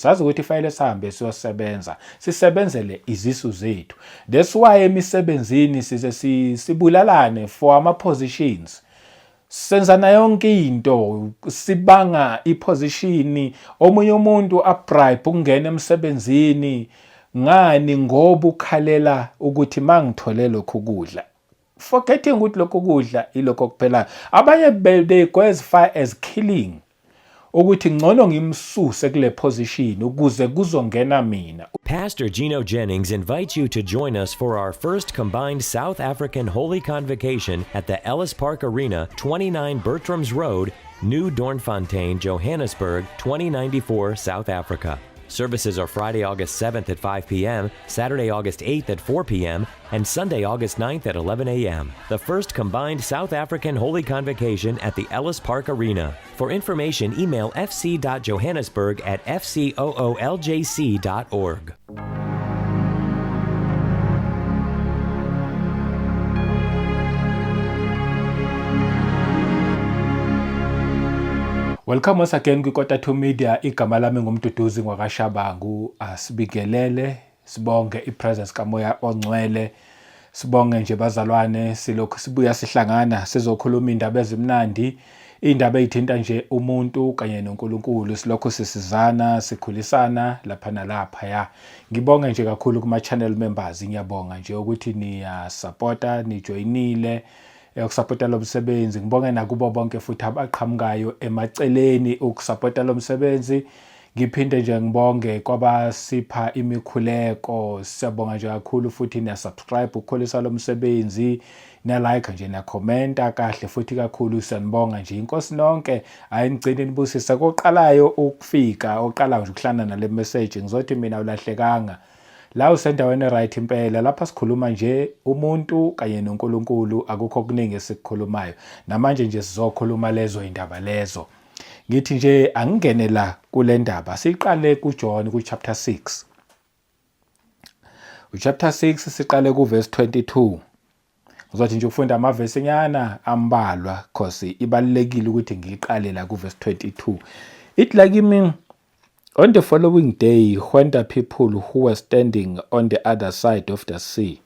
sazi ukuthi ifayile sihambe siyosebenza sisebenzele izisu zethu. That's why emisebenzini size sibulalane for ama positions. Senzana yonke into, sibanga iposition, omunye umuntu abribe ukungena emsebenzini. Ngani ngoba ukhalela ukuthi mangithole lokho kudla. Forgetting ukuthi lokho kudla ilokho kuphela. Abanye they go as far as killing. Ukuthi ngcono ngimsuse kule position ukuze kuzongena mina. Pastor Gino Jennings invites you to join us for our first combined South African Holy Convocation at the Ellis Park Arena, 29 Bertrams Road, New Doornfontein, Johannesburg, 2094, South Africa. Services are Friday, August 7th at 5 p.m., Saturday, August 8th at 4 p.m., and Sunday, August 9th at 11 a.m. The first combined South African Holy Convocation at the Ellis Park Arena. For information, email fc.johannesburg@fcooljc.org. Welcome once again kwikota 2 Media. Igama lami ngumduduzi ngwakashabangu. Asibingelele, sibonge ipresence kamoya ongcwele. Sibonge nje bazalwane, silokhu sibuya sihlangana sizokhuluma indaba ezimnandi, indaba ezithinta nje umuntu kanye noNkulunkulu. Silokhu sisizana, sikhulisana lapha nalapha ya. Ngibonga nje kakhulu kuma channel members, ngiyabonga nje ukuthi niya supporta, nijoinile ukusupporta lo msebenzi. Ngibonge nakubo bonke futhi abaqhamukayo emaceleni ukusupporta lo msebenzi. Ngiphinde nje ngibonge kwabasipha imikhuleko. Siyabonga nje kakhulu futhi na subscribe ukukhulisa lo msebenzi, na like nje na comment kahle futhi kakhulu siyanibonga nje. Inkosi nonke ayingcine nibusisa koqalayo ukufika, oqalayo nje ukuhlana nale message. Ngizothi mina ulahlekanga la usendaweni right impela. Lapha sikhuluma nje umuntu kanye noNkulunkulu, akukho okuningi esikhulumayo. Namanje nje sizokhuluma lezo indaba lezo. Ngithi nje angingene la kule ndaba. Siqale kuJohn ku chapter 6. Chapter 6 siqale ku verse 22. Ngizothi nje ufunda amavesi nyana ambalwa because ibalekile ukuthi ngiqale la ku verse 22. It like me. On the following day, when the people who were standing on the other side of the sea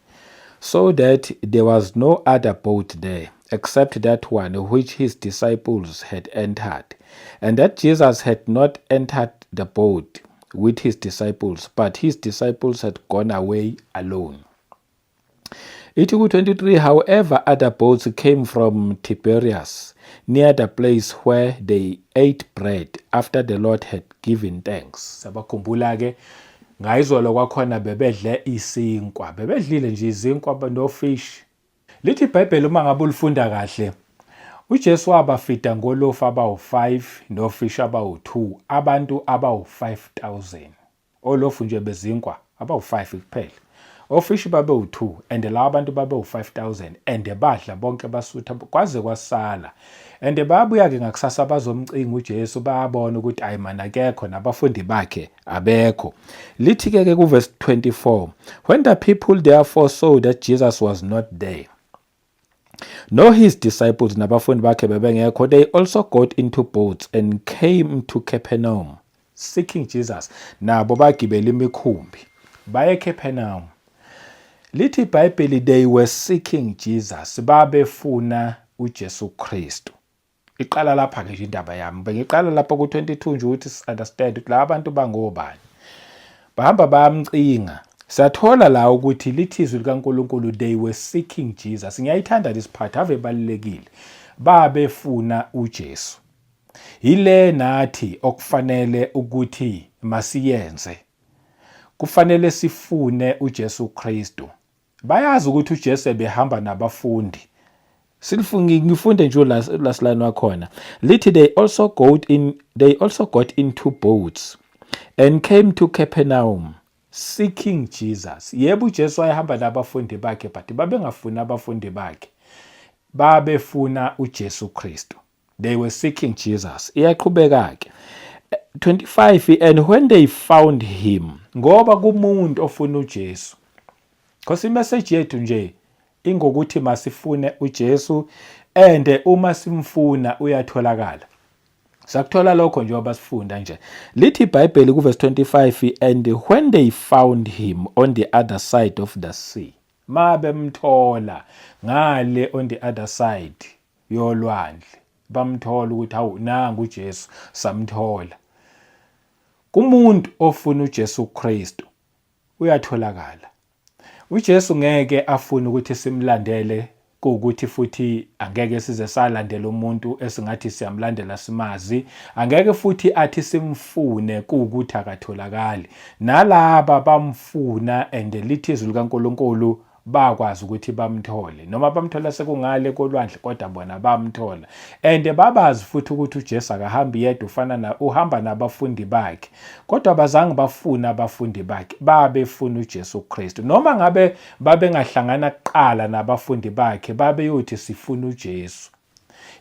saw that there was no other boat there except that one which his disciples had entered, and that Jesus had not entered the boat with his disciples, but his disciples had gone away alone. Itiku 23, however, other boats came from Tiberias, near the place where they ate bread after the Lord had given thanks. Sabakhumbula ke ngayizolo kwakhona bebedle isinkwa. Bebedlile nje izinkwa no fish. Lithi iBhayibheli uma ngabe ulifunda kahle, uJesu wabafida ngolofu abawu5 no fish abawu2, abantu abawu5000. Olofu nje bezinkwa abawu5 kuphela. Ofishi babe u2 and la abantu babe u5000 and badla bonke basutha kwaze kwasala. And babuya ke ngakusasa bazomcinga uJesu, bayabona ukuthi ayimana akekho nabafundi bakhe abekho. Lithi ke ku verse 24, when the people therefore saw that Jesus was not there, nor his disciples nabafundi bakhe bebengekho, they also got into boats and came to Capernaum seeking Jesus. Nabo bagibela imikhumbi baye eCapernaum. Lithi iBhayibheli, they were seeking Jesus, babefuna uJesu Kristu. Iqala lapha ke indaba yami. Bengiqala lapha ku 22 nje ukuthi understand ukuthi la abantu bangobani. Bahamba bayamcinga. Sathola la ukuthi lithizwe likaNkulunkulu, they were seeking Jesus. Ngiyayithanda this part, ave balekile. Babefuna uJesu. Ile nathi okufanele ukuthi masiyenze. Kufanele sifune uJesu Kristu. Bayazi ukuthi uJesu ebehamba nabafundi. Ngifunde nje lasilana wakhona. Lithi they also got into boats and came to Capernaum seeking Jesus. Yebo uJesu wayehamba nabafundi bakhe but babengafuna abafundi bakhe. Babefuna uJesu Kristu. They were seeking Jesus. Iyaqhubeka ke. 25, and when they found him, ngoba kumuntu ofuna uJesu. Because imessage yethu nje ingokuthi masifune uJesu and uma simfuna uyatholakala. Sakuthola lokho njengoba sifunda nje. Lithi iBhayibheli kuverse 25, and when they found him on the other side of the sea. Bemthola ngale on the other side yolwandle. Bamthola ukuthi hawu nanga uJesu samthola. Kumuntu ofuna uJesu Kristu uyatholakala. uJesu ngeke afune ukuthi simlandele kuukuthi futhi angeke size salandela umuntu esingathi siyamlandela simazi, angeke futhi athi simfune kuukuthi akatholakali. Nalaba bamfuna and lithi izwi likaNkulunkulu bakwazi ukuthi bamthole, noma bamthola sekungale kolwandle kodwa bona bamthola. And babazi futhi ukuthi uJesu akahambi yedwa, uhamba nabafundi bakhe, kodwa bazange bafuna abafundi bakhe, babefuna uJesu Kristu. Noma ngabe babengahlangana kuqala nabafundi bakhe, babeyothi sifuna uJesu.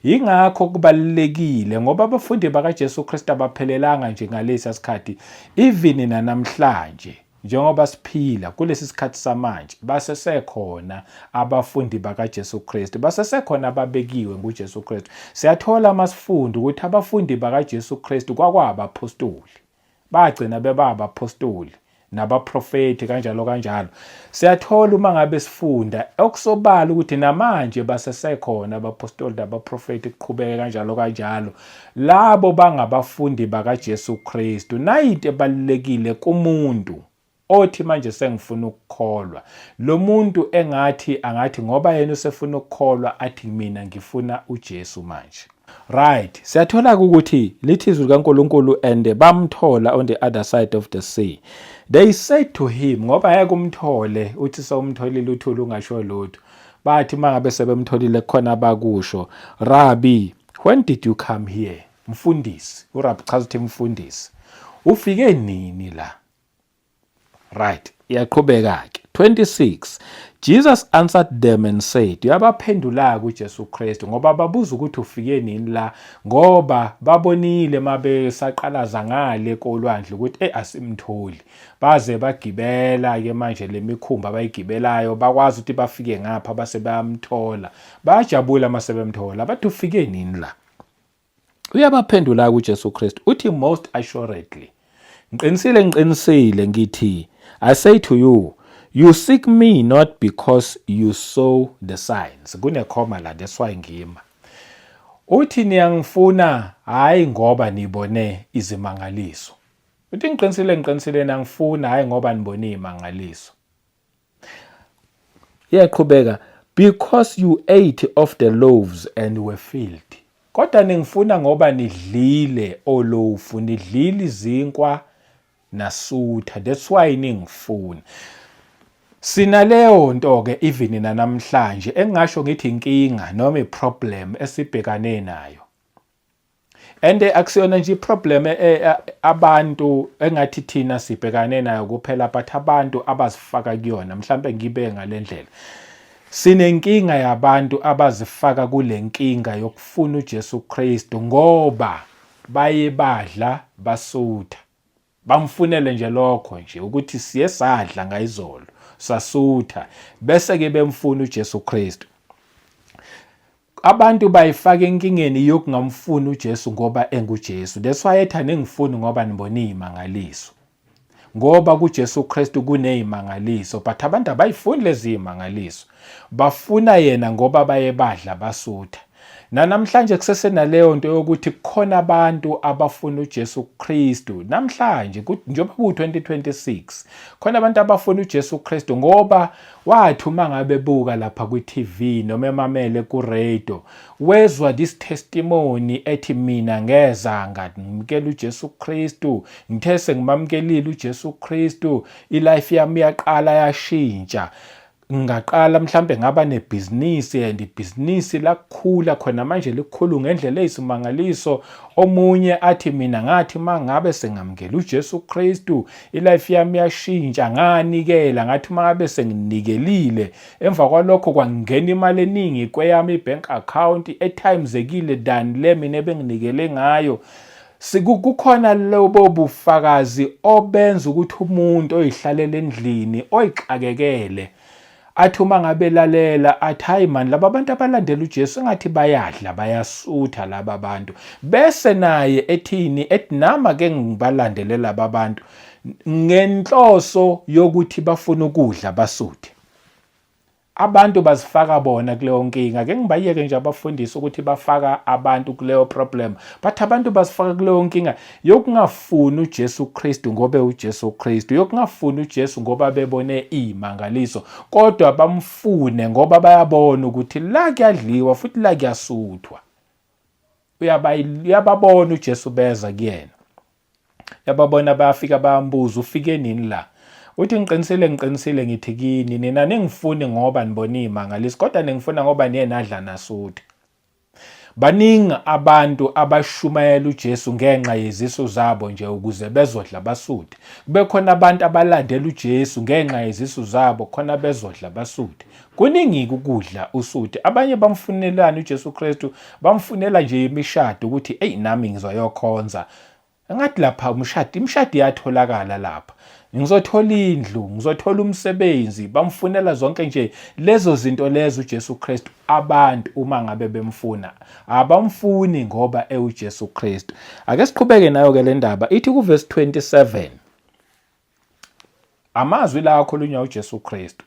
Yingakho kubalulekile ngoba abafundi bakaJesu Kristu abaphelelanga nje ngalesi sikhathi, even namhlanje njengoba siphila kulesi sikhathi samanje, basesekhona abafundi bakaJesu Kristu, basesekhona ababekiwe nguJesu Kristu. Siyathola amasifunda ukuthi abafundi bakaJesu Kristu kwakwabapostoli, bagcina bebabapostoli nabaprofeti kanjalo. Siyathola uma ngabe sifunda okusobala ukuthi namanje basesekhona abapostoli nabaprofeti kuqhubeka kanjalo. Labo bangabafundi bakaJesu Kristu. Nayinto ebalulekile kumuntu othi manje sengifuna ukukholwa, lo muntu angathi ngoba yena usefuna ukukholwa athi mina ngifuna uJesu manje. Right, siyathola ukuthi lithi izwi likaNkulunkulu and bamthola on the other side of the sea. They said to him, ngoba ayeke umthole uthi sewumtholile uthule ungasho lutho. Bathi mangabe sebemtholile khona bakusho, Rabbi, when did you come here? Mfundisi, uRabbi chaza ukuthi mfundisi. Ufike nini la? Right, iyaqhubeka ke. 26. Jesus answered them and said, uyabaphendula kuJesu Kristu ngoba babuza ukuthi ufike nini la, ngoba babonile mabe saqalaza ngale kolwandle ukuthi asimtholi. Baze bagibela ke manje lemikhumba abayigibelayo, bakwazi ukuthi bafike ngapha base bayamthola. Bajabula mase bemthola, bathi ufike nini la? Uyabaphendula kuJesu Kristu uthi most assuredly, ngiqinisile ngithi, I say to you, you seek me not because you saw the signs. Kunekhoma la, that's why ngima. Uthi niyangifuna hayi ngoba nibone izimangaliso. Uthi ngiqinisile nangifuna hayi ngoba nibone izimangaliso. Iyaqhubeka, because you ate of the loaves and were filled. Kodwa ningifuna ngoba nidlile olofu, nidlile izinkwa nasutha. That's why ningifuna. Sinaleyo nto ke even namhlanje engasho ngithi inkinga noma iproblem esibhekane nayo. And akusiyona nje iproblem abantu engathi thina sibhekane nayo kuphela, but abantu abazifaka kuyona, mhlambe ngibe ngalendlela. Sinenkinga yabantu abazifaka kule nkinga yokufuna uJesu Kristu ngoba baye badla basutha. Bamfunele nje lokho nje ukuthi siye sadla ngayizolo sasutha bese ke bemfuna uJesu Kristu. Abantu bayifaka enkingeni yokungamfuni uJesu ngoba enguJesu. That's why ethi ningifuni ngoba nibone izimangaliso. Ngoba kuJesu Kristu kunezimangaliso, but abantu abayifuni lezi zimangaliso. Bafuna yena ngoba baye badla basutha. Namhlanje kusesenaleyo nto yokuthi kukhona abantu abafuna uJesu Kristu namhlanje njengoba ku-2026 khona abantu abafuna uJesu Kristu ngoba wathi uma ngabe buka lapha kwi-TV noma emamele ku-radio wezwa this testimony ethi mina ngezanga ngimkela uJesu Kristu, ngithe sengimamkelile uJesu Kristu, ilife yami yaqala yashintsha. Ngaqala mhlambe ngaba nebhizinisi and ibhizinisi lakhula khona manje likhulu ngendlela eyisimangaliso. Omunye athi mina ngathi mangabe sengamkela uJesu Kristu ilife yami yashintsha, nganikela ngathi mangabe senginikelile, emva kwalokho kwangena imali eningi kweyami ibank account etimezekile than le mina ebenginikele ngayo. Kukhona lobo bufakazi obenza ukuthi umuntu oyihlalele endlini oyixakekele athi uma ngabe lalela athi hayi man, laba bantu abalandela uJesu engathi bayadla bayasutha laba bantu, bese naye ethini ethi nama ke ngibalandele laba bantu ngenhloso yokuthi bafuna ukudla basuthe. Abantu bazifaka bona kuleyo nkinga. Ke ngibayeke nje abafundisi ukuthi bafaka abantu kuleyo problem, but abantu bazifaka kuleyo nkinga yokungafuni uJesu Kristu ngoba uJesu Kristu, yokungafuni uJesu ngoba bebone imangaliso, kodwa bamfune ngoba bayabona ukuthi la kuyadliwa futhi la kuyasuthwa. Uyababona uJesu beza kuyena, yababona bayafika bayambuza ufike nini la, uthi ngiqinisile ngithi kini nina ningifuni ngoba nibona imangaliso, kodwa ningifuna ngoba niye nadla nasutha. Baningi abantu abashumayela uJesu ngenxa yezisu zabo nje ukuze bezodla basuthe. Kube khona abantu abalandela uJesu ngenxa yezisu zabo khona bezodla basuthe. Kuningi ukudla usuthe. Abanye bamfunelana uJesu Kristu, bamfunela nje imishado ukuthi hey nami ngizoyokhonza. Engathi lapha imishado iyatholakala lapha. Ngizothola indlu, ngizothola umsebenzi, bamfunela zonke nje lezo zinto lezo uJesu Kristu. Abantu uma ngabe bemfuna abamfuni ngoba uJesu Kristu. Ake siqhubeke nayo ke le ndaba. Ithi ku verse 27, amazwi la akhulunywa uJesu Kristu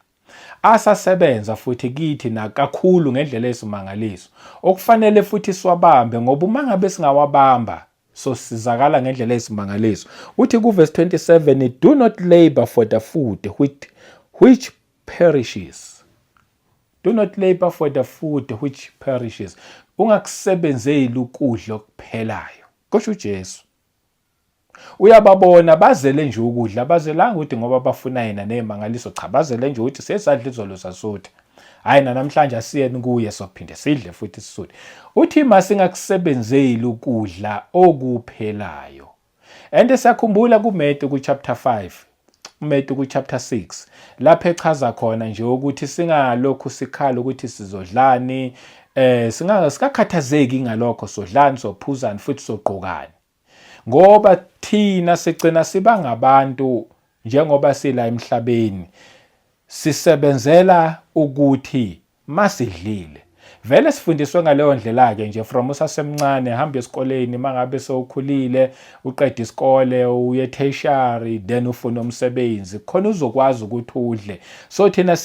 asasebenza futhi kithi na kakhulu ngendlela esimangaliso, okufanele futhi siwabambe ngoba uma ngabe singawabamba so sizakala ngendlela esimangaliso. Uthi ku verse 27, do not labor for the food which perishes. Do not labor for the food which perishes. Ungakusebenzeli ukudla okuphelayo. Kusho uJesu. Uyababona bazele nje ukudla, bazelanga ukuthi ngoba bafuna yena nemangaliso, cha, bazele nje ukuthi sesadla izolo sasutha. Hayi namhlanje asiyeni kuye sophinde sidle futhi sisuthe. Uthi masingakusebenzeli ukudla okuphelayo. And sakhumbula kuMatthew ku chapter 5, uMatthew ku chapter 6, lapho echaza khona nje ukuthi singalokhu sikhala ukuthi sizodlani, singakhathazeki ngalokho sodlani sophuzani futhi soqhokani. Ngoba thina sigcina siba ngabantu njengoba sila emhlabeni sisebenzela ukuthi masidlile. Vele sifundiswe ngaleyo ndlela ke nje from usasemncane, hamba esikoleni, mangabe sewukhulile uqeda isikole uye tertiary then ufuna umsebenzi khona uzokwazi ukuthi udle. So thina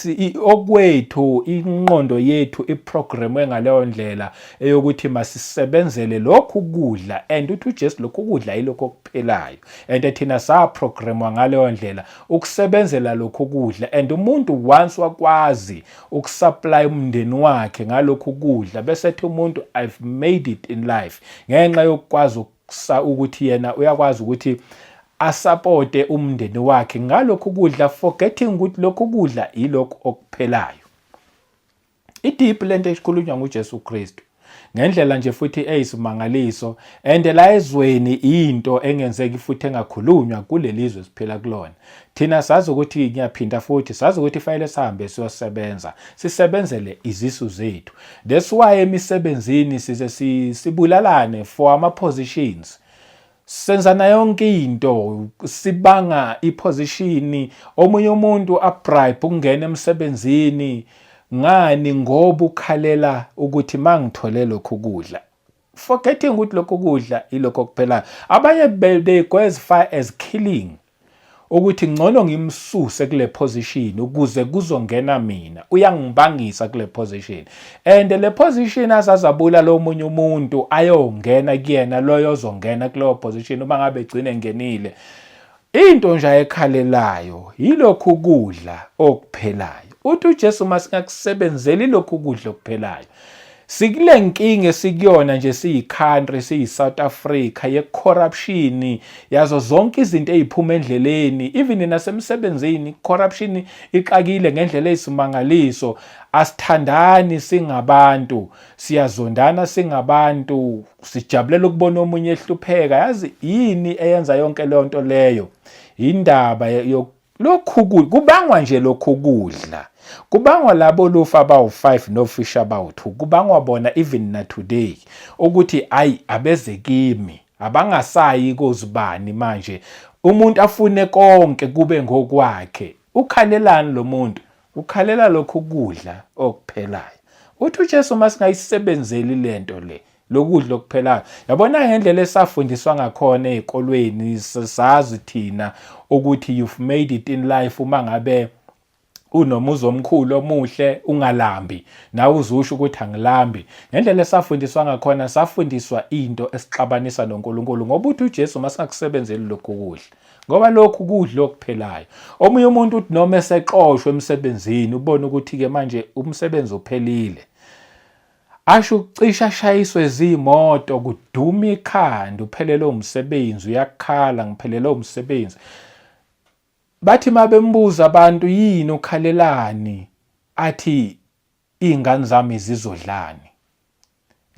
okwethu inqondo yethu iprogramwe ngaleyo ndlela eyokuthi masisebenzele lokhu kudla, and uthi uJesu lokhu kudla yilokho okuphelayo, and thina saprogramwa ngaleyo ndlela ukusebenzela lokhu kudla. And umuntu once wakwazi ukusupply umndeni wakhe ngalokhu kudla bese ethi umuntu I've made it in life ngenxa yokwazi ukuthi yena uyakwazi ukuthi asupporte umndeni wakhe ngalokhu kudla, forgetting ukuthi lokhu kudla yilokho okuphelayo. Ideep lento esikhulunywa nguJesu Kristu ngendlela nje futhi eyisimangaliso, and la ezweni into engenzeki futhi engakhulunywa kulelizwe siphila kulona. Thina sazi ukuthi ngiyaphinda futhi sazi ukuthi fanele sihambe siyosebenza, sisebenzele izisu zethu. That's why emisebenzini size sibulalane for ama positions. Senzana yonke into, sibanga iposition, omunye umuntu abribe ukungena emsebenzini. Ngani? Ngoba ukhalela ukuthi mangithole lokho kudla, forgetting ukuthi lokho kudla ilokho kuphela. Abanye they go as far as killing, ukuthi ngcono ngimsuse kule position ukuze kuzongena mina, uyangibangisa kule position, and le position azazabula lo munye umuntu ayongena kuyena loyo ozongena kuleyo position uma ngabe egcine ngenile. Into nje ayekhalelayo yilokhu kudla okuphelayo. Uthi uJesu masingakusebenzeli lokhu kudla okuphelayo. Sikule nkinga esikuyona nje siyi-country, siyi-South Africa, ye-corruption yazo zonke izinto eziphuma endleleni, even nasemsebenzini corruption ixakile ngendlela eyisimangaliso. Asithandani singabantu, siyazondana singabantu, sijabulela ukubona omunye ehlupheka. Yazi yini eyenza yonke leyo nto leyo? Indaba lokhu kubangwa nje lokhu kudla. Kubangwa labo lufa abawu5 nofish abawu2, kubangwa bona even na today ukuthi ayi abeze kimi, abangasayi kozibani manje, umuntu afune konke kube ngokwakhe. Ukhalelani lo muntu? ukhalela lokhu kudla okuphelayo. Uthi uJesu masingayisebenzeli lento le lokudla okuphelayo. Yabona ngendlela esafundiswa ngakhona ezikolweni sazi thina ukuthi you've made it in life uma ngabe unomuzi omkhulu omuhle ungalambi nawe uzusho ukuthi angilambi. Ngendlela esafundiswa ngakhona safundiswa into esixabanisa noNkulunkulu ngoba uthi uJesu masingakusebenzeli lokhu kudla. Ngoba lokhu kudla okuphelayo. Omunye umuntu uthi noma eseqoshwe emsebenzini ubone ukuthi ke manje umsebenzi uphelile. Asho ukucisha ashayiswe izimoto kuduma ikhanda uphelele umsebenzi uyakhala ngiphelele umsebenzi. Bathi mabembuza abantu yini ukhalelani athi izingane zami zizodlani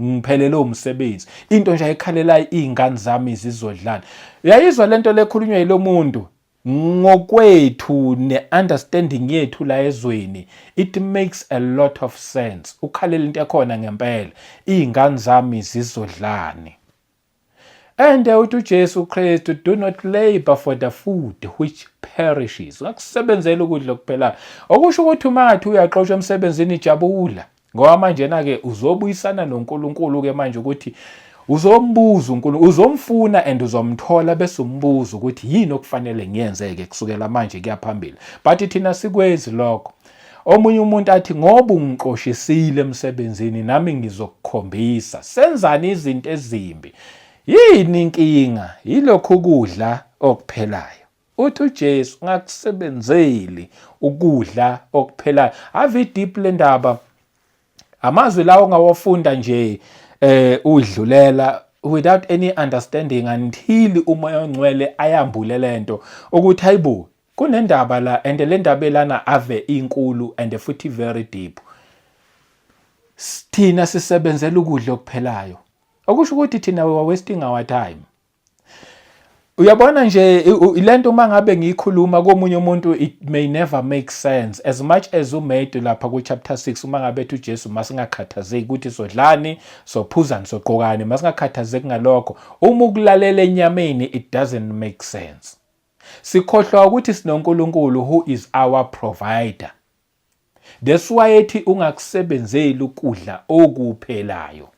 ngiphelele umsebenzi into nje ayikhalelayo izingane zami zizodlani. Uyayizwa lento lekhulunywa yilo muntu ngokwethu ne-understanding yethu la ezweni it makes a lot of sense. Ukhalela into yakhona ngempela izingane zami zizodlani. And uthi uJesu Kristu do not labor for the food which perishes. Ngakusebenzela ukudla okuphelayo. Okusho ukuthi uma ngathi uyaxoshwa emsebenzini ijabula. Ngoba manje na-ke uzobuyisana noNkulunkulu ke manje ukuthi uzombuza uNkulunkulu, uzomfuna and uzomthola bese umbuza ukuthi yini okufanele ngiyenzeke kusukela manje kuya phambili. But thina sikwezi lokho. Omunye umuntu athi ngoba ungiqoshisile emsebenzini nami ngizokukhombisa. Senzani izinto ezimbi. Yini inkinga? Yilokhu kudla okuphelayo. Uthi uJesu ngakusebenzeli ukudla okuphelayo. Ave deep le ndaba. Amazwi lawo ngawafunda nje udlulela without any understanding until umoya ongcwele ayambule lento ukuthi hayibo kunendaba la and le ndaba elana ave inkulu and futhi very deep. Thina sisebenzela ukudla okuphelayo. Okusho ukuthi thina we are wasting our time. Uyabona nje lento uma ngabe ngiyikhuluma komunye umuntu it may never make sense as much as umade lapha ku chapter 6 uma ngabe ethi uJesu masingakhathazeki ukuthi sodlani sophuzani soqokani masingakhathazeki ngalokho uma ukulalela enyameni it doesn't make sense. Sikhohlwa ukuthi sinoNkulunkulu who is our provider. That's why ethi ungakusebenzeli ukudla okuphelayo.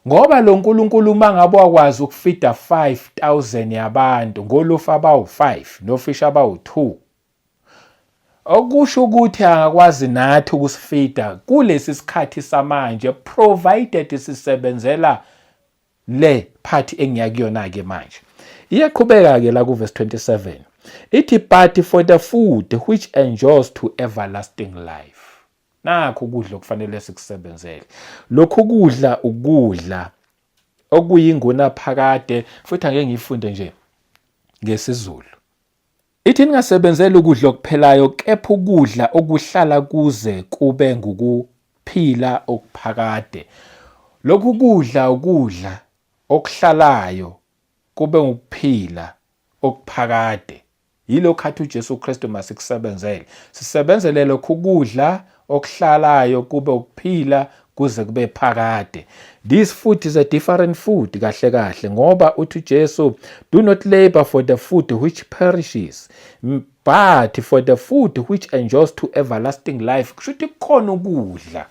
Ngoba lo Nkulunkulu mangabe wakwazi ukufida 5,000 yabantu ngolofu abawu5 nofish abawu2 okusho ukuthi angakwazi nathi ukusifida kulesi sikhathi samanje provided sisebenzela le part engiyakuyona ke manje. Iyaqhubeka ke la ku verse 27 ithi but for the food which endures to everlasting life. Nakho ukudla okufanele sikusebenzele. Lokhu kudla ukudla okuyinguna phakade futhi ake ngifunde nje ngesizulu. Ithi ningasebenzeli ukudla okuphelayo kepha ukudla okuhlala kuze kube ngukuphila okuphakade. Lokhu kudla ukudla okuhlalayo kube ngukuphila okuphakade. Yilokho athi uJesu Kristu masikusebenzele. Sisebenzele lokhu kudla okuhlalayo kube ukuphila kuze kube phakade. This food is a different food kahle kahle ngoba uthi uJesu do not labor for the food which perishes but for the food which endures to everlasting life. Kushuthi kukhona ukudla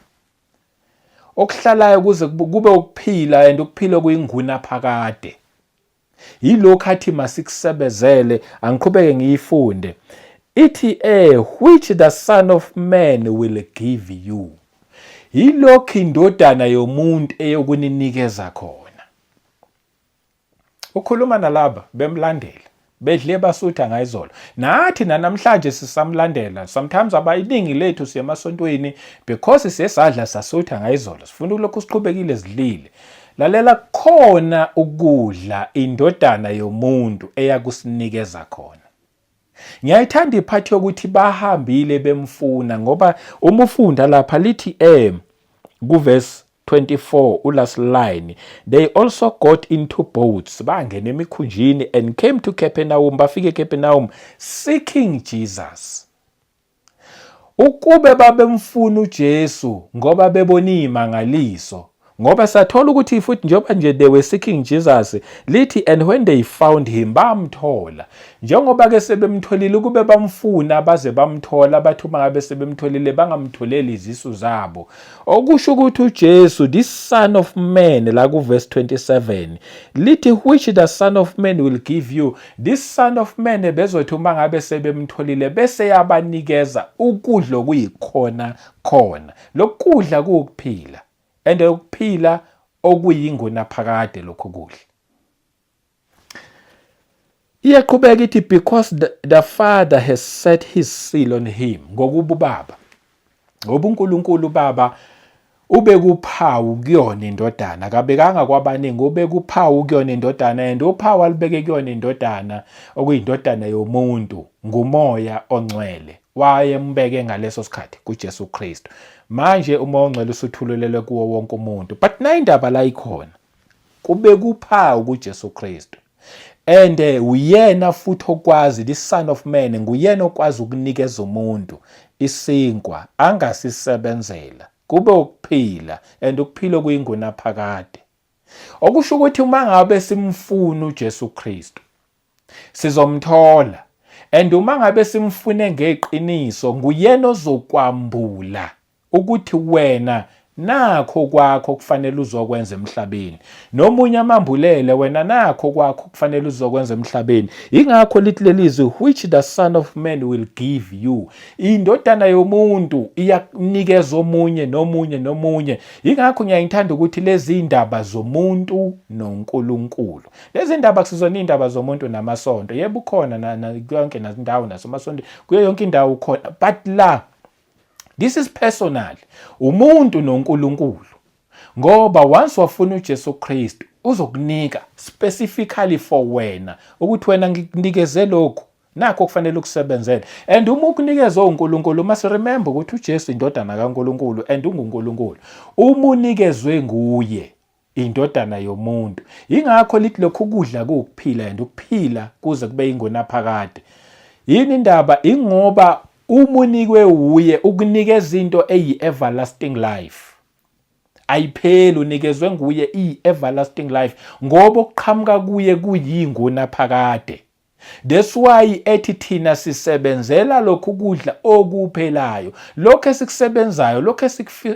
okuhlalayo kuze kube ukuphila and ukuphila kuyinguna phakade. Yilokho athi masikusebenzele angiqhubeke ngiyifunde. Ithi which the Son of Man will give you. Yilokho indodana yomuntu eyokuninikeza khona. Ukhuluma nalaba bemlandela bedle basutha ngayizolo. Nathi namhlanje sisamlandela. Sometimes abayiningi lethu siya emasontweni because siyesadla sasutha ngayizolo. Sifuna ulokhu siqhubekile zidlile. Lalela khona ukudla indodana yomuntu eyakusinikeza khona. Ngiyayithanda iphathi yokuthi bahambile bemfuna ngoba uma ufunda lapha lithi ku verse 24 ulast line they also got into boats bangena emikhunjini and came to Capernaum bafike eCapernaum seeking Jesus. Ukube babemfuna uJesu ngoba bebona imangaliso ngoba sathola ukuthi futhi njengoba nje they were seeking Jesus lithi and when they found him bamthola. Njengoba ke sebemtholile kube bamfuna baze bamthola bathi uma ngabe sebemtholile bangamtholeli izisu zabo. Okusho ukuthi uJesu this son of man la ku verse 27 lithi which the son of man will give you, this son of man bezothi uma ngabe sebemtholile bese yabanikeza ukudla kuyikhona khona. Lokudla kuukuphila and ukuphila okuyingona phakade lokho kudla. Iyaqhubeka ithi because the Father has set his seal on him, ngokuba ubaba, ngoba uNkulunkulu Baba ubeka uphawu kuyona indodana, akabekanga kwabaningi, ubeka uphawu kuyona indodana, and uphawu alibeke kuyona indodana okuyindodana yomuntu ngumoya ongcwele wayembeke ngaleso sikhathi kuJesu Kristu. Manje umoya ongcwele usuthulelelwe kuwo wonke umuntu, but nayindaba la ikhona kubeka uphawu kuJesu Kristu. And uyena futhi okwazi, this son of man nguyena okwazi ukunikeza umuntu isinkwa angasisebenzela kube ukuphila, and ukuphila kuyingona phakade. Okusho ukuthi uma ngabe simfuna uJesu Kristu sizomthola, and uma ngabe simfune ngeqiniso nguyena ozokwambula ukuthi wena nakho kwakho kufanele uzokwenza emhlabeni, nomunye amambulele wena nakho kwakho kufanele uzokwenza emhlabeni. Ingakho lithi lelizwi which the son of man will give you, indodana yomuntu iyakunikeza omunye nomunye. Ingakho ngiyayithanda ukuthi lezi indaba zomuntu noNkulunkulu, lezi indaba kusizona indaba zomuntu namasonto, yebo khona yonke nazindawo nasomasonto kuyo yonke indawo khona, but la this is personal, umuntu noNkulunkulu. Ngoba once wafuna uJesu Kristu uzokunika specifically for wena ukuthi wena ngikunikeze lokhu nakho kufanele ukusebenzele. And uma ukunikeza uNkulunkulu must remember ukuthi uJesu indodana kaNkulunkulu and unguNkulunkulu, uma unikezwe nguye indodana yomuntu. Ingakho lithi lokhu kudla kuukuphila, and ukuphila kuze kube ingona phakade. Yini indaba? Ingoba umunikwe uye ukunikeza into eyi-everlasting life, ayipheli, unikezwe nguye i-everlasting life ngoba okuqhamuka kuye kuyingona phakade. That's why ethi thina sisebenzela lokhu kudla okuphelayo, lokho esikusebenzayo, lokho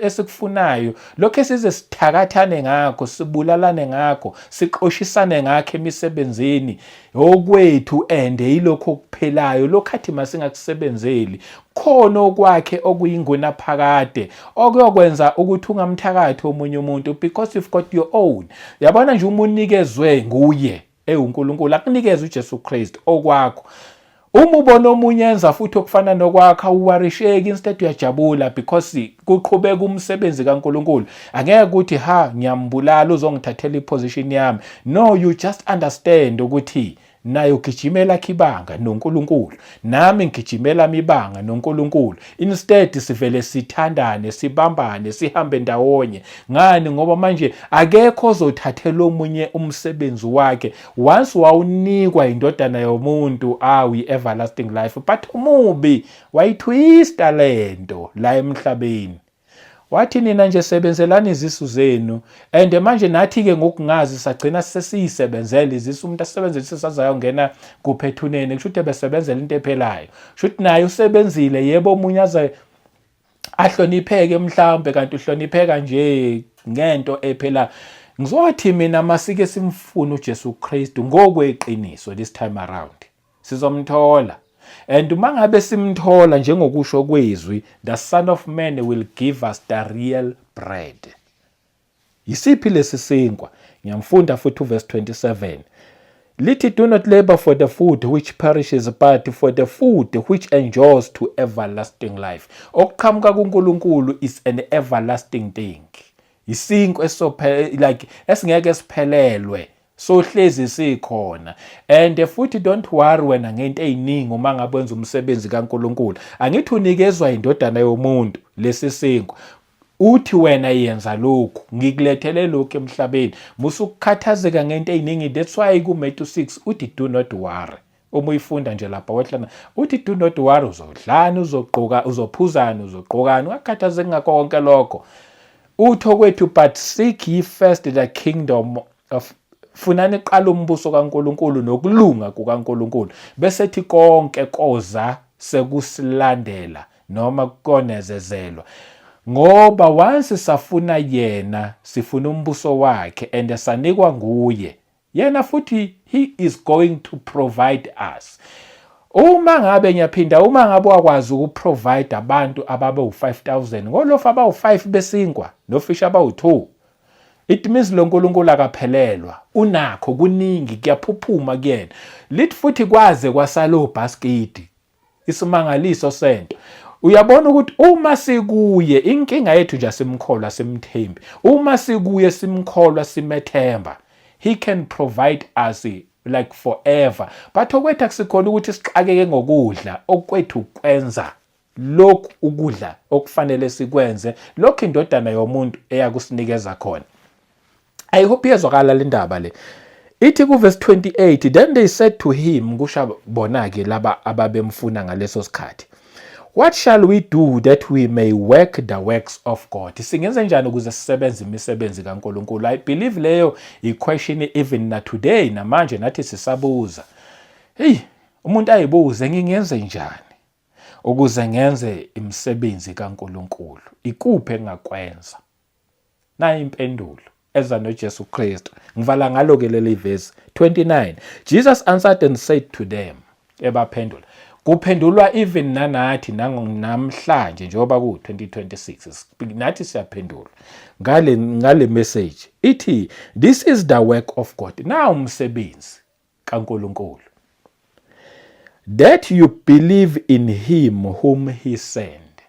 esikufunayo, lokho esize sithakathane ngakho, sibulalane ngakho, siqoshisane ngakho emisebenzini okwethu, and yilokho okuphelayo lokho athi masingakusebenzeli khona okwakhe okuyingona phakade okuyokwenza ukuthi ungamthakathi omunye umuntu, because you've got your own. Yabona nje uma unikezwe nguye uNkulunkulu akunikeza uJesu Kristu okwakho, uma ubona omunye enza futhi okufana nokwakho awuwarisheki, instead uyajabula because kuqhubeka umsebenzi kaNkulunkulu. Angeke ukuthi ngiyambulala uzongithathela iposition yami, no, you just understand ukuthi naye ugijimela ibanga noNkulunkulu, nami ngigijimela ibanga noNkulunkulu. Instead sivele sithandane, sibambane, sihambe ndawonye. Ngani? Ngoba manje akekho ozothathela omunye umsebenzi wakhe once wawunikwa indodana yomuntu everlasting life, but umubi wayitwista lento la emhlabeni. Wathi nina nje sebenzelani izisu zenu, and manje nathi ke ngokungazi sagcina sesiyisebenzela izisu. Umuntu asebenzele sazayo ngena kuphethunene kusho ukuthi besebenzela into ephelayo, kusho ukuthi naye usebenzile, yebo omunye aze ahlonipheke mhlawumbe kanti uhlonipheka nje ngento ephelayo. Ngizothi mina masike simfuna uJesu Kristu ngokweqiniso this time around sizomthola. And uma ngabe simthola njengokusho kwezwi, the son of man will give us the real bread. Yisiphi lesi sinkwa? Ngiyamfunda futhi uverse 27 lithi do not labor for the food which perishes, but for the food which endures to everlasting life. Okuqhamuka kuNkulunkulu is an everlasting thing, isinkwa like esingeke siphelelwe, so hlezi sikhona. And futhi don't worry wena ngento eziningi uma ngabe wenza umsebenzi kaNkulunkulu. Angithi unikezwa indodana yomuntu lesi sinkwa uthi wena yenza lokhu, ngikulethele lokhu emhlabeni, musukukhathazeka ngento eziningi. That's why kuMatthew 6 uthi do not worry. Uma uyifunda nje lapha wehlana uthi do not worry, uzodlani, uzogqoka, uzophuzana, uzogqokana, ungakhathazeki ngakho konke lokho. utho kwethu but seek ye first the kingdom of, funani qala umbuso kaNkuluNkulu nokulunga kukaNkuluNkulu bese thi konke koza sekusilandela noma konezezelwa. Ngoba once safuna yena sifuna umbuso wakhe and sanikwa nguye yena futhi he is going to provide us. Uma ngabe ngiyaphinda uma ngabe wakwazi ukuprovide abantu ababe u5000 ngolofu abawu5 besinkwa nofish abawu2, it means lo nkulunkulu akaphelelwa unakho kuningi kuyaphuphuma kuyena. Lithi futhi kwaze kwasalo basket isimangaliso sento. Uyabona ukuthi uma sikuye inkinga yethu nje simkholwa simthembi. Uma sikuye simkholwa simethemba, he can provide us like forever. But okwethu akusikhona ukuthi sixakeke ngokudla okwethu kwenza lokhu ukudla okufanele sikwenze lokho indodana yomuntu eyakusinikeza khona. I hope yazwakala le ndaba le. Ithi ku verse 28, then they said to him, kusha bona ke laba ababemfuna ngaleso sikhathi, what shall we do that we may work the works of God? Singenze njani ukuze sisebenze imisebenzi kaNkuluNkulu? I believe leyo i-question even na today namanje nathi sisabuza. Hey, umuntu ayibuze ngingenze njani ukuze ngenze imisebenzi kaNkuluNkulu? Ikuphi engakwenza? Na impendulo eza noJesu Kristu. Ngivala ngalo ke leli verse 29. Jesus answered and said to them, ebaphendula. Kuphendulwa even nanathi namhlanje njengoba ku 2026 nathi siyaphendula ngale message ithi this is the work of God. Now umsebenzi kaNkuluNkulu, that you believe in him whom he sent.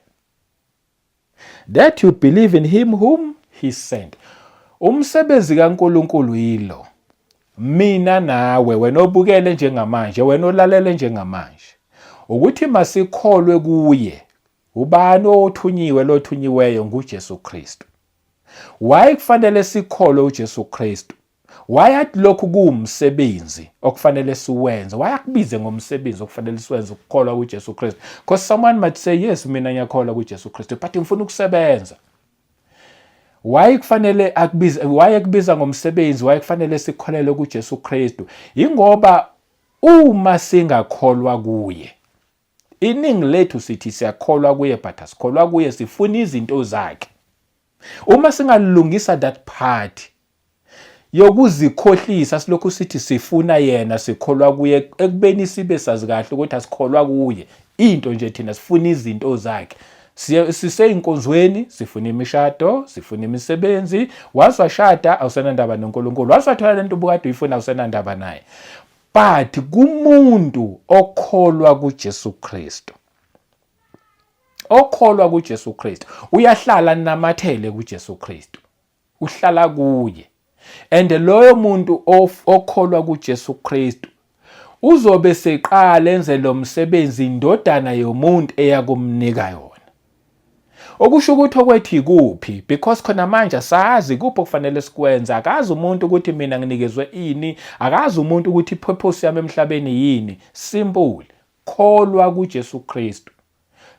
That you believe in him whom he sent. Umsebenzi kaNkuluNkulu yilo. Mina nawe wena obukele njengamanje, wena olalele njengamanje, ukuthi masikholwe kuye. Ubani othunyiwe lothunyiweyo nguJesu Kristu. Why kufanele sikholwe uJesu Kristu? Why athi lokhu kuumsebenzi okufanele siwenze? Why akubize ngomsebenzi okufanele siwenze ukukholwa kuJesu Kristu? Because someone might say yes, mina ngiyakholwa kuJesu Kristu but ngifuna ukusebenza. Why kufanele akubize, why akubiza ngomsebenzi? Why kufanele sikholele kuJesu Kristu? Ingoba uma singakholwa kuye, iningi lethu sithi siyakholwa kuye but asikholwa kuye, sifuna izinto zakhe. Uma singalungisa that part yokuzikhohlisa silokhu sithi sifuna yena sikholwa kuye, ekubeni sibe sazi kahle ukuthi asikholwa kuye, into nje thina sifuna izinto zakhe. Siseyinkonzweni sifuna imishado, sifuna imisebenzi, waswashada awusenandaba noNkulunkulu, waswathola lento ubukade uyifuna awusenandaba naye. But kumuntu okholwa kuJesu Kristu, okholwa kuJesu Kristu uyahlala namathele kuJesu Kristu, uhlala kuye. And loyo muntu okholwa kuJesu Kristu uzobe seqala enze lo msebenzi indodana yomuntu eyakumnika yona. Okusho ukuthi okwethu ikuphi, because khona manje sazi kuphi okufanele sikwenza. Akazi umuntu ukuthi mina nginikezwe ini, akazi umuntu ukuthi ipurpose yami emhlabeni yini. Simple, kholwa kuJesu Kristu,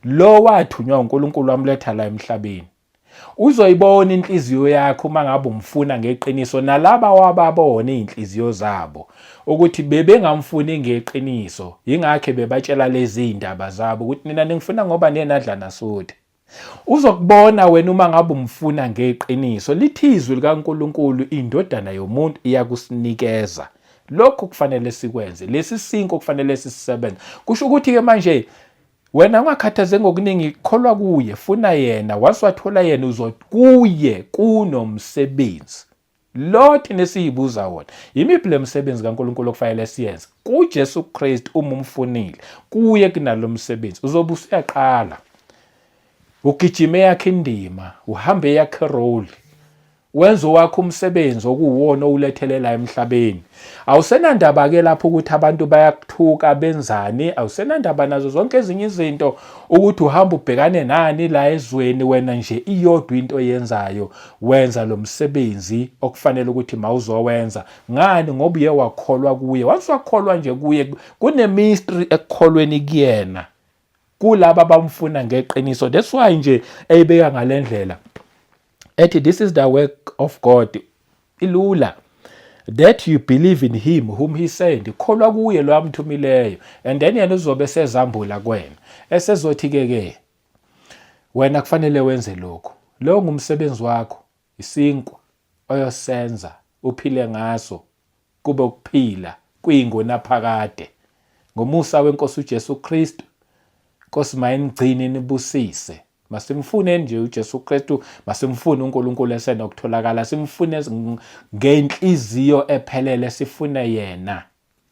lo wathunywa uNkulunkulu wamletha la emhlabeni. Uzoyibona inhliziyo yakho uma ngabe umfuna ngeqiniso, nalaba wababona inhliziyo zabo ukuthi bebengamfuni ngeqiniso, ingakho bebatshela lezi indaba zabo ukuthi mina ngifuna ngoba nenadla nasuthe. Uzokubona wena uma ngabe umfuna ngeqiniso, lithi izwi likaNkulunkulu indodana yomuntu iyakusinikeza lokho kufanele sikwenze, lesi sinko kufanele sisisebenze. Kusho ukuthi ke manje wena ungakhathaze ngokuningi, kholwa kuye, funa yena, waswathola yena, uzokuye kunomsebenzi. Lothi nesiyibuza wona, yimiphi le msebenzi kaNkulunkulu okufanele siyenze? KuJesu Kristu uma umfunile, kuye kunalo msebenzi. Uzobe usuyaqala ugijime yakhe indima, uhambe yakhe role, wenza wakho umsebenzi okuwona owulethelela emhlabeni. Awusenandaba ke lapho ukuthi abantu bayakuthuka benzani, awusenandaba nazo zonke ezinye izinto ukuthi uhamba ubhekane nani la ezweni. Wena nje iyodwa into oyenzayo, wenza lo msebenzi okufanele ukuthi mawuzowenza. Ngani? Ngoba uye wakholwa kuye. Once wakholwa nje kuye, kune mystery ekukholweni kuyena, kulaba abamfuna ngeqiniso. That's why nje eyibeka ngalendlela ethi this is the work of God ilula, that you believe in him whom he sent, kholwa kuye lo amthumileyo, and then yena uzobe sezambula kwena esezothi-ke wena kufanele wenze lokhu. Lo ngumsebenzi wakho, isinkwa oyosenza uphile ngaso kube ukuphila kuyingunaphakade. Ngomusa wenkosi uJesu Kristu, Nkosi mayinigcine nibusise. Masimfune nje uJesu Kristu, masimfune uNkulunkulu esenokutholakala, simfune ngenhliziyo ephelele, sifune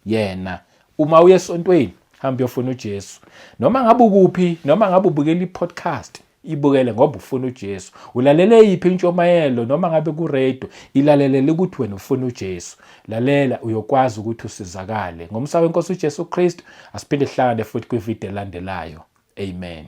yena. Uma uye esontweni, hamba uyofuna uJesu. Noma ngabe ukuphi, noma ngabe ubukela i-podcast, ibukele ngoba ufuna uJesu. Ulalele yiphi intshomayelo noma ngabe ku-radio, ilalelele ukuthi wena ufuna uJesu. Lalela uyokwazi ukuthi usizakale. Ngomsa wenkosi uJesu Kristu, asiphinde sihlangane futhi kwividiyo elandelayo. Amen.